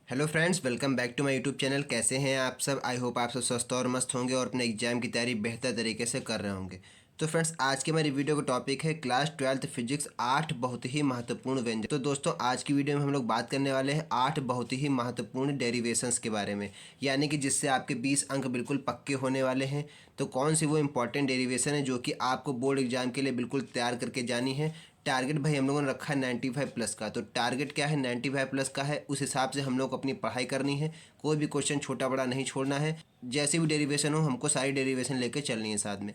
Hello friends, welcome back to my YouTube channel. कैसे हैं आप सब? आई होप आप सब स्वस्थ और मस्त होंगे और अपने एग्जाम की तैयारी बेहतर तरीके से कर रहे होंगे। तो फ्रेंड्स, आज के मेरी वीडियो का टॉपिक है क्लास 12th फिजिक्स 8 बहुत ही महत्वपूर्ण व्यंजक। तो दोस्तों, आज की वीडियो में हम लोग बात करने वाले हैं 8 बहुत ही महत्वपूर्ण डेरिवेशंस के बारे में, यानी कि जिससे आपके 20 अंक बिल्कुल पक्के होने वाले हैं। तो कौन सी वो इंपॉर्टेंट डेरिवेशन है जो कि आपको बोर्ड एग्जाम के लिए बिल्कुल तैयार करके जानी है। टारगेट भाई हम लोगों ने रखा है 95 प्लस का। तो टारगेट क्या है? 95 प्लस का है। उस हिसाब से हम लोग अपनी पढ़ाई करनी है। कोई भी क्वेश्चन छोटा बड़ा नहीं छोड़ना है। जैसी भी डेरिवेशन हो, हमको सारी डेरिवेशन लेके चलनी है साथ में।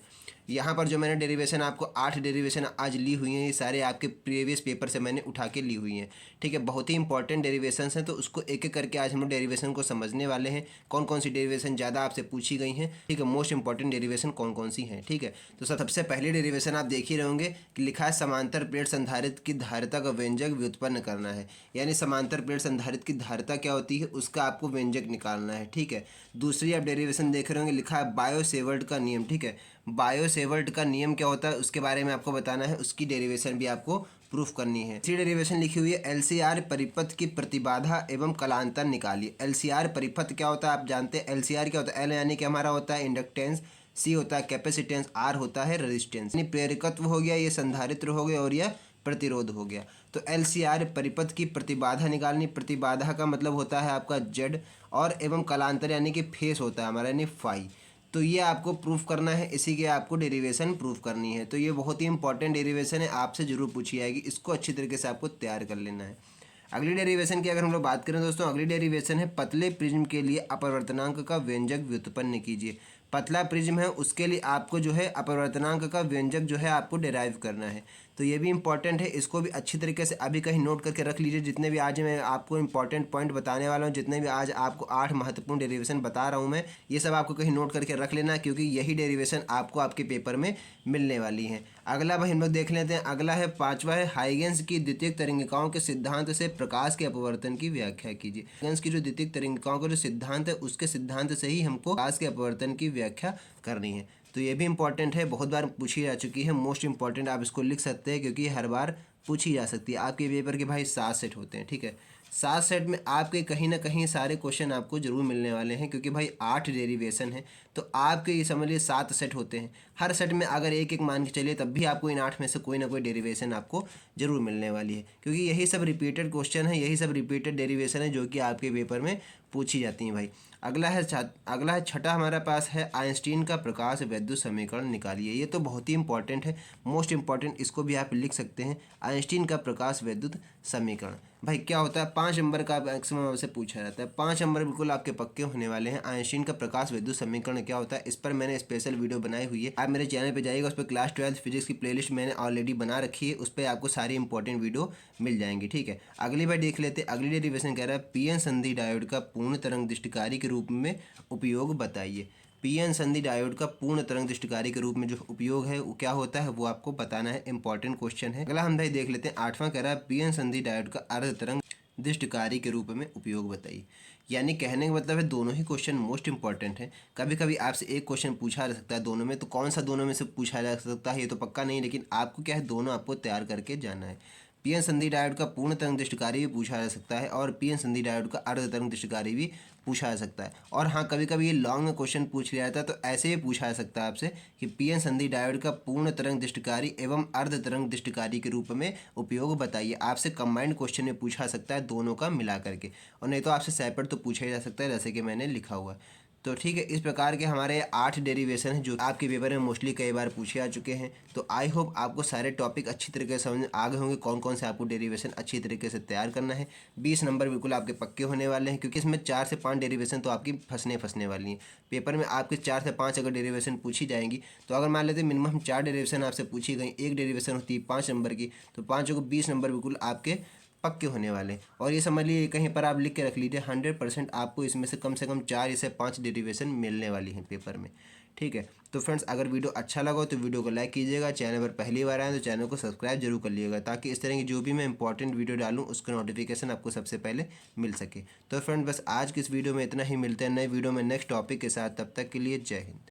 यहाँ पर जो मैंने डेरिवेशन आपको 8 डेरिवेशन आज ली हुई हैं, ये सारे आपके प्रीवियस पेपर से मैंने उठा के ली हुई हैं। ठीक है, बहुत ही इंपॉर्टेंट डेरिवेशन हैं, तो उसको एक एक करके आज हम लोग डेरिवेशन को समझने वाले हैं। कौन कौन सी डेरिवेशन ज़्यादा आपसे पूछी गई हैं, ठीक है, मोस्ट इंपॉर्टेंट डेरिवेशन कौन कौन सी हैं। ठीक है, तो सबसे पहली डेरिवेशन आप देख ही रहे होंगे कि लिखा है समांतर प्लेट संधारित्र की धारिता का व्यंजक व्युत्पन्न करना है। यानी समांतर प्लेट संधारित्र की धारिता क्या होती है, उसका आपको व्यंजक निकालना है। ठीक है, दूसरी आप डेरिवेशन देख रहे होंगे, लिखा है बायो सेवर्ट का नियम। ठीक है, बायो सेवर्ट का नियम क्या होता है उसके बारे में आपको बताना है, उसकी डेरिवेशन भी आपको प्रूफ करनी है। तीसरी डेरिवेशन लिखी हुई है एलसीआर परिपथ की प्रतिबाधा एवं कलांतर निकालिए। एलसीआर परिपथ क्या होता है आप जानते हैं। एलसीआर क्या होता है? एल यानी कि हमारा होता है इंडक्टेंस, सी होता है कैपेसिटेंस, आर होता है रेजिस्टेंस। यानी प्रेरकत्व हो गया, ये संधारित्र हो गया और यह प्रतिरोध हो गया। तो एलसीआर परिपथ की प्रतिबाधा निकालनी। प्रतिबाधा का मतलब होता है आपका जेड, और एवं कलांतर यानी कि फेस होता है हमारा, यानी फाई। तो ये आपको प्रूफ करना है, इसी के आपको डेरिवेशन प्रूफ करनी है। तो ये बहुत ही इंपॉर्टेंट डेरिवेशन है, आपसे जरूर पूछी जाएगी। इसको अच्छी तरीके से आपको तैयार कर लेना है। अगली डेरिवेशन की अगर हम लोग बात करें दोस्तों, अगली डेरिवेशन है पतले प्रिज्म के लिए अपवर्तनांक का व्यंजक व्युत्पन्न कीजिए। पतला प्रिज्म है, उसके लिए आपको जो है अपवर्तनांक का व्यंजक जो है आपको डिराइव करना है। तो ये भी इंपॉर्टेंट है, इसको भी अच्छी तरीके से अभी कहीं नोट करके रख लीजिए। जितने भी आज मैं आपको इंपॉर्टेंट पॉइंट बताने वाला हूँ, जितने भी आज आपको 8 महत्वपूर्ण डेरिवेशन बता रहा हूँ मैं, ये सब आपको कहीं नोट करके रख लेना, क्योंकि यही डेरिवेशन आपको आपके पेपर में मिलने वाली है। अगला भाई हम लोग देख लेते हैं। अगला है 5वां है हाइगेंस की द्वितीयक तरंगिकाओं के सिद्धांत से प्रकाश के अपवर्तन की व्याख्या कीजिए। हाइगेंस की जो द्वितीयक तरंगिकाओं का जो सिद्धांत है, उसके सिद्धांत से ही हमको प्रकाश के अपवर्तन की व्याख्या करनी है। तो ये भी इंपॉर्टेंट है, बहुत बार पूछी जा चुकी है। मोस्ट इंपॉर्टेंट आप इसको लिख सकते हैं, क्योंकि हर बार पूछी जा सकती है। आपके पेपर के भाई 7 सेट होते हैं। ठीक है, 7 सेट में आपके कहीं ना कहीं सारे क्वेश्चन आपको जरूर मिलने वाले हैं, क्योंकि भाई 8 डेरिवेशन है। तो आपके ये समझ लीजिए 7 सेट होते हैं। हर सेट में अगर एक एक मान के चलिए, तब भी आपको इन 8 में से कोई ना कोई डेरिवेशन आपको जरूर मिलने वाली है, क्योंकि यही सब रिपीटेड क्वेश्चन है, यही सब रिपीटेड डेरिवेशन है जो कि आपके पेपर में पूछी जाती हैं भाई। अगला है छठा हमारे पास है आइंस्टीन का प्रकाश वैद्युत समीकरण निकालिए। ये तो बहुत ही इंपॉर्टेंट है, मोस्ट इंपॉर्टेंट, इसको भी आप लिख सकते हैं। आइंस्टीन का प्रकाश वैद्युत समीकरण भाई क्या होता है? 5 नंबर का मैक्सिमम आपसे पूछा जाता है। 5 नंबर बिल्कुल आपके पक्के होने वाले हैं। आइंस्टीन का प्रकाश वैद्युत समीकरण क्या होता है, इस पर मैंने स्पेशल वीडियो बनाई हुई है। आप मेरे चैनल पे जाइएगा, उस पर क्लास 12th फिजिक्स की प्लेलिस्ट मैंने ऑलरेडी बना रखी है, उस पर आपको सारी इंपॉर्टेंट वीडियो मिल जाएंगी। ठीक है, अगली बार देख लेते हैं। अगली डेरिवेशन कह रहा है पीएन संधि डायोड का पूर्ण तरंग दृष्टिकारी के रूप में उपयोग बताइए। पीएन संधि डायोड का पूर्ण तरंग दृष्टिकारी के रूप में जो उपयोग है वो क्या होता है, वो आपको बताना है। इंपॉर्टेंट क्वेश्चन है। अगला हम भाई देख लेते हैं। 8वां कह रहा है पीएन संधि डायोड का अर्ध तरंग दृष्टिकारी के रूप में उपयोग बताइए। यानी कहने का मतलब है दोनों ही क्वेश्चन मोस्ट इंपॉर्टेंट है। कभी कभी आपसे एक क्वेश्चन पूछा जा सकता है दोनों में, तो कौन सा दोनों में से पूछा जा सकता है ये तो पक्का नहीं, लेकिन आपको क्या है, दोनों आपको तैयार करके जाना है। पीएन संधि डायोड का पूर्ण तरंग दृष्टिकारी भी पूछा जा सकता है, और पीएन संधि डायोड का अर्ध तरंग दृष्टिकारी भी पूछा जा सकता है। और हाँ, कभी कभी ये लॉन्ग क्वेश्चन पूछ लिया जाता है, तो ऐसे भी पूछा जा सकता है आपसे कि पीएन संधि डायोड का पूर्ण तरंग दृष्टिकारी एवं अर्ध तरंग दृष्टिकारी के रूप में उपयोग बताइए। आपसे कंबाइंड क्वेश्चन में पूछा सकता है दोनों का मिला करके, और नहीं तो आपसे सेपरेट तो पूछा ही जा सकता है, जैसे कि मैंने लिखा हुआ है। तो ठीक है, इस प्रकार के हमारे 8 डेरिवेशन हैं जो आपके पेपर में मोस्टली कई बार पूछे आ चुके हैं। तो आई होप आपको सारे टॉपिक अच्छी तरीके से समझ आ गए होंगे, कौन कौन से आपको डेरिवेशन अच्छी तरीके से तैयार करना है। 20 नंबर बिल्कुल आपके पक्के होने वाले हैं, क्योंकि इसमें 4 से 5 डेरिवेशन तो आपकी फंसने वाली हैं। पेपर में आपके 4 से 5 अगर डेरिवेशन पूछी जाएंगी, तो अगर मान लेते हैं मिनिमम 4 डेरिवेशन आपसे पूछी गई, एक डेरिवेशन होती है 5 नंबर की, तो 5 को 20 नंबर बिल्कुल आपके पक्के होने वाले। और ये समझ लीजिए कहीं पर आप लिख के रख लीजिए, 100% आपको इसमें से कम 4 से 5 डेरिवेशन मिलने वाली हैं पेपर में। ठीक है, तो फ्रेंड्स, अगर वीडियो अच्छा लगा हो तो वीडियो को लाइक कीजिएगा। चैनल पर पहली बार आए तो चैनल को सब्सक्राइब जरूर कर लीजिएगा, ताकि इस तरह की जो भी मैं इंपॉर्टेंट वीडियो डालूँ उसका नोटिफिकेशन आपको सबसे पहले मिल सके। तो फ्रेंड्स, बस आज की इस वीडियो में इतना ही। मिलते हैं नए वीडियो में नेक्स्ट टॉपिक के साथ, तब तक के लिए जय हिंद।